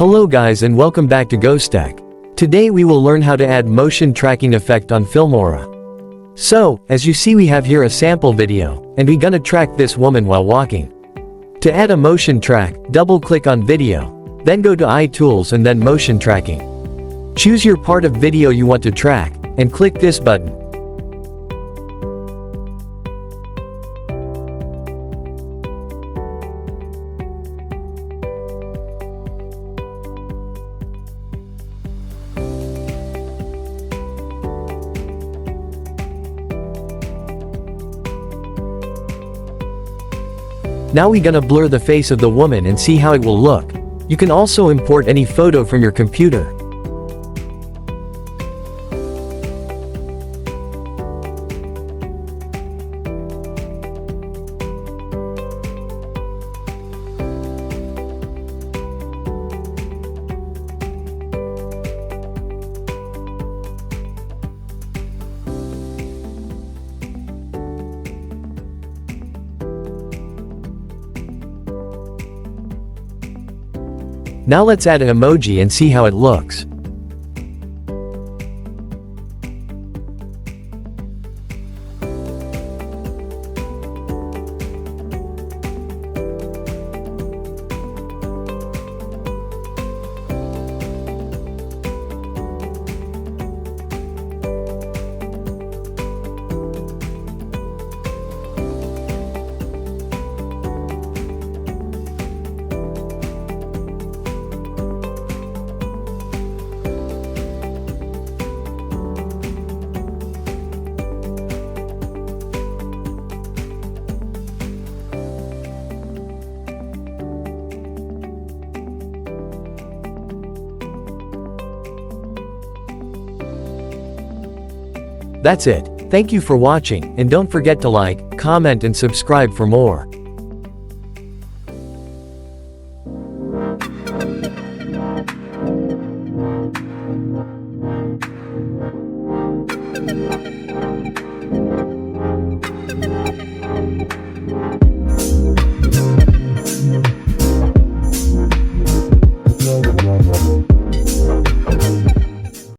Hello guys and welcome back to GhostTech. Today we will learn how to add motion tracking effect on Filmora. So, as you see we have here a sample video, and we gonna track this woman while walking. To add a motion track, double click on video, then go to iTools and then motion tracking. Choose your part of video you want to track, and click this button. Now we gonna blur the face of the woman and see how it will look. You can also import any photo from your computer. Now let's add an emoji and see how it looks. That's it. Thank you for watching, and don't forget to like, comment and subscribe for more.